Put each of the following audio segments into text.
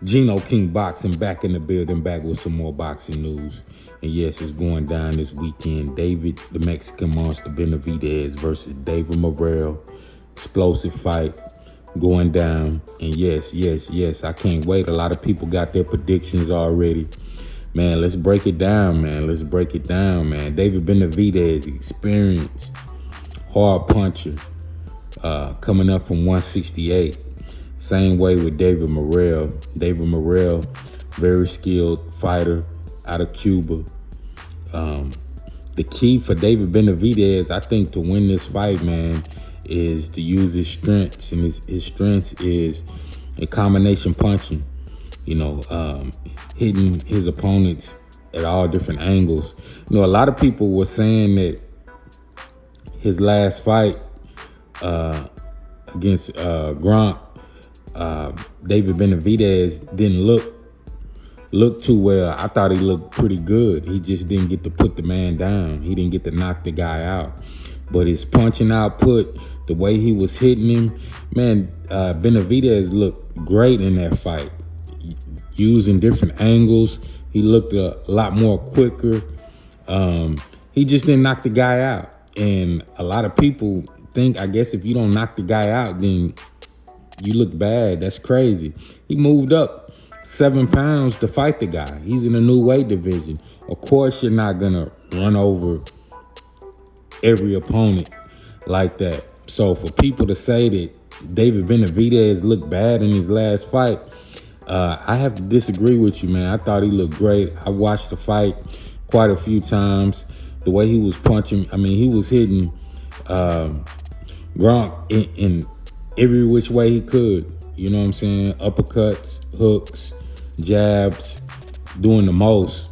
Gino King Boxing back in the building, back with some more boxing news. And yes, it's going down this weekend. David, the Mexican Monster Benavidez versus David Morrell. Explosive fight going down. And yes, I can't wait. A lot of people got their predictions already. Man, let's break it down, man. Let's break it down, man. David Benavidez, experienced, hard puncher, coming up from 168. Same way with David Morrell. David Morrell, very skilled fighter out of Cuba. The key for David Benavidez, I think, to win this fight, man, is to use his strengths. And his strengths is a combination punching, hitting his opponents at all different angles. A lot of people were saying that his last fight against Gronk, David Benavidez didn't look too well. I thought he looked pretty good. He just didn't get to put the man down. He didn't get to knock the guy out. But his punching output, the way he was hitting him, man, Benavidez looked great in that fight. Using different angles, he looked a lot more quicker. He just didn't knock the guy out. And a lot of people think, I guess, if you don't knock the guy out, then you look bad. That's crazy. He moved up 7 pounds to fight the guy. He's in a new weight division. Of course, you're not gonna run over every opponent like that. So for people to say that David Benavidez looked bad in his last fight, I have to disagree with you, man. I thought he looked great. I watched the fight quite a few times. The way he was punching, I mean, he was hitting Gronk in every which way he could. You know what I'm saying? Uppercuts, hooks, jabs, doing the most.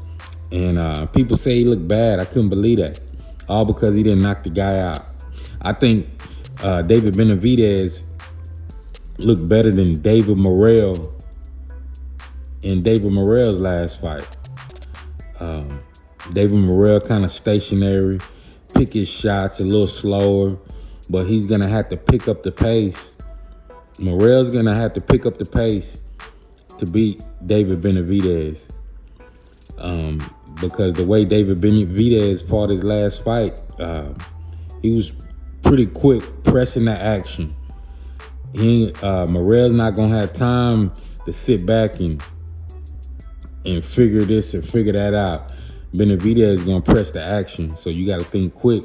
And people say he looked bad. I couldn't believe that. All because he didn't knock the guy out. I think David Benavidez looked better than David Morrell in David Morrell's last fight. David Morrell kind of stationary, pick his shots a little slower, but he's going to have to pick up the pace. Morrell's going to have to pick up the pace to beat David Benavidez. Because the way David Benavidez fought his last fight, he was pretty quick pressing the action. Morrell's not going to have time to sit back and figure this or figure that out. Benavidez is going to press the action, so you got to think quick,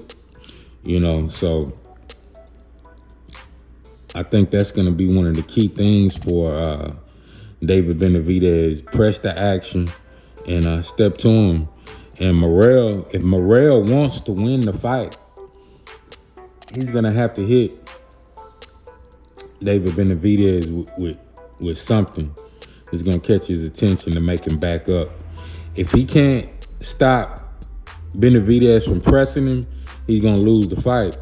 So I think that's going to be one of the key things for David Benavidez. Press the action and step to him. And Morrell, if Morrell wants to win the fight, he's going to have to hit David Benavidez with something that's going to catch his attention to make him back up. If he can't stop Benavidez from pressing him, he's going to lose the fight.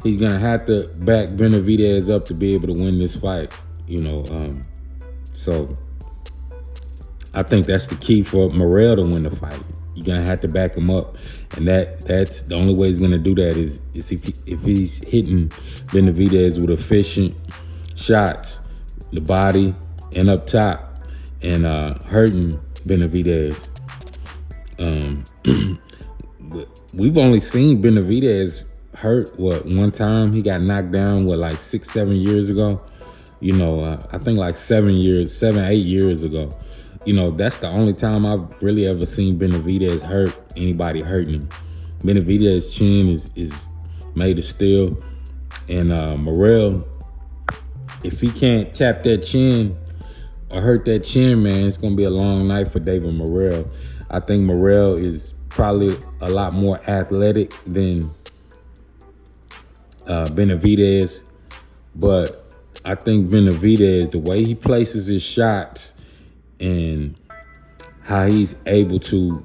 He's going to have to back Benavidez up to be able to win this fight, So I think that's the key for Morrell to win the fight. You're going to have to back him up. And that's the only way he's going to do that is if he's hitting Benavidez with efficient shots, the body and up top, and hurting Benavidez. We've only seen Benavidez hurt, one time? He got knocked down, 6-7 years ago? I think 7-8 years ago. That's the only time I've really ever seen Benavidez hurt anybody hurting him. Benavidez's chin is made of steel. And Morrell, if he can't tap that chin or hurt that chin, man, it's going to be a long night for David Morrell. I think Morrell is probably a lot more athletic than Benavidez. But I think Benavidez, the way he places his shots and how he's able to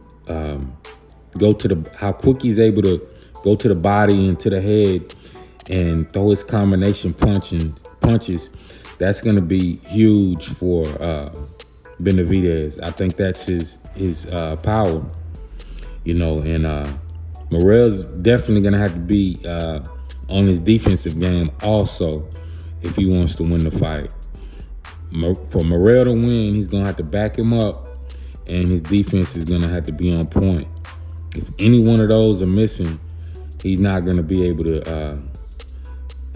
how quick he's able to go to the body and to the head and throw his combination punches, that's going to be huge for Benavidez. I think that's his power, and Morrell's definitely going to have to be on his defensive game also if he wants to win the fight. For Morrell to win, he's gonna have to back him up, and his defense is gonna have to be on point. If any one of those are missing, he's not gonna be able to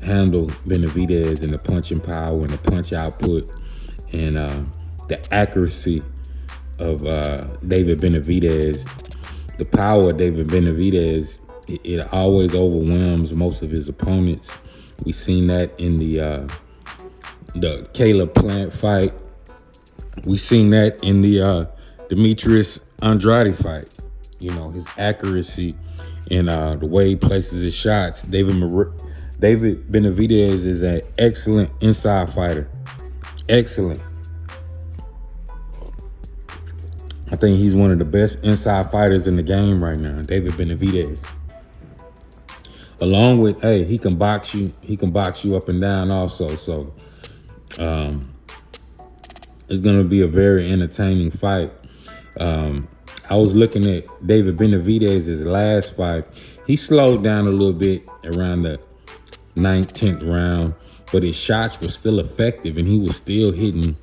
handle Benavidez and the punching power and the punch output and the accuracy of David Benavidez. The power of David Benavidez, it always overwhelms most of his opponents. We seen that in the Caleb Plant fight. We seen that in the Demetrius Andrade fight. You know, his accuracy and the way he places his shots. David Benavidez is an excellent inside fighter. Excellent. I think he's one of the best inside fighters in the game right now, David Benavidez. Along with, hey, he can box you. He can box you up and down also. So it's going to be a very entertaining fight. I was looking at David Benavidez's last fight. He slowed down a little bit around the 9th, 10th round, but his shots were still effective, and he was still hitting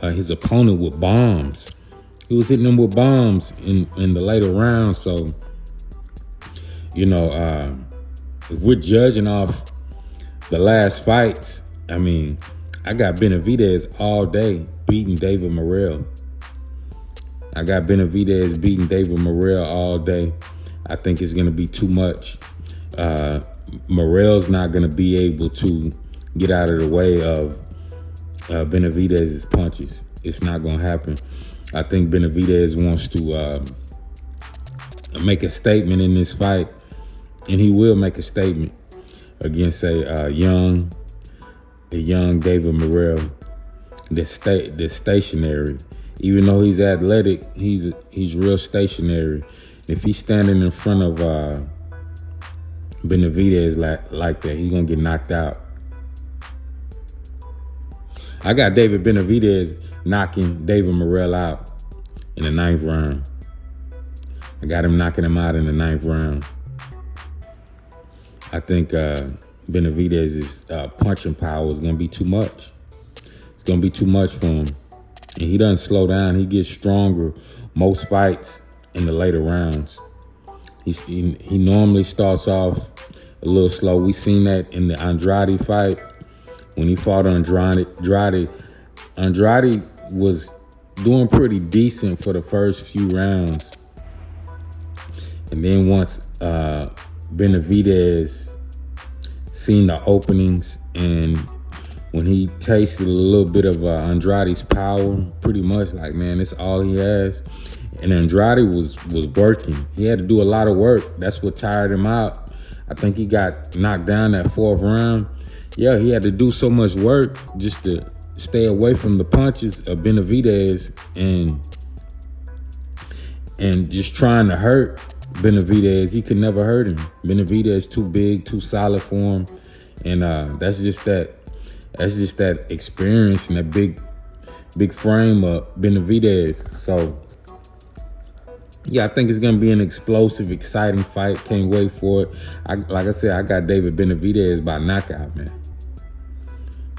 his opponent with bombs. He was hitting them with bombs in the later rounds. So, you know, if we're judging off the last fights, I mean, I got Benavidez all day beating David Morrell. I got Benavidez beating David Morrell all day. I think it's going to be too much. Morrell's not going to be able to get out of the way of Benavidez's punches. It's not going to happen. I think Benavidez wants to make a statement in this fight, and he will make a statement against a young David Morrell that's stationary. Even though he's athletic, he's real stationary. If he's standing in front of Benavidez like that, he's gonna get knocked out. I got David Benavidez knocking David Morrell out in the 9th round. I got him knocking him out in the 9th round. I think Benavidez's punching power is gonna be too much. It's gonna be too much for him. And he doesn't slow down. He gets stronger most fights in the later rounds. He normally starts off a little slow. We seen that in the Andrade fight when he fought Andrade. Andrade was doing pretty decent for the first few rounds. And then once Benavidez seen the openings, and when he tasted a little bit of Andrade's power, pretty much like, man, it's all he has. And Andrade was working. He had to do a lot of work. That's what tired him out. I think he got knocked down that 4th round. Yeah, he had to do so much work just to stay away from the punches of Benavidez and just trying to hurt Benavidez. He could never hurt him. Benavidez too big, too solid for him. And that's just that experience and that big frame of Benavidez. So yeah, I think it's gonna be an explosive, exciting fight. Can't wait for it. Like I said, I got David Benavidez by knockout, man.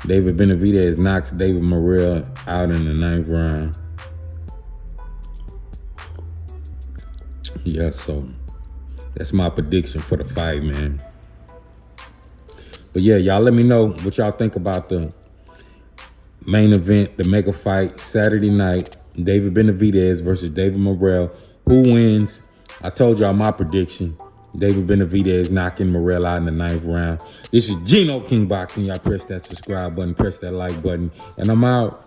David Benavidez knocks David Morrell out in the 9th round. Yeah, so that's my prediction for the fight, man. But yeah, y'all let me know what y'all think about the main event, the mega fight, Saturday night, David Benavidez versus David Morrell. Who wins? I told y'all my prediction. David Benavidez knocking Morrell out in the 9th round. This is Gino King Boxing. Y'all press that subscribe button, press that like button, and I'm out.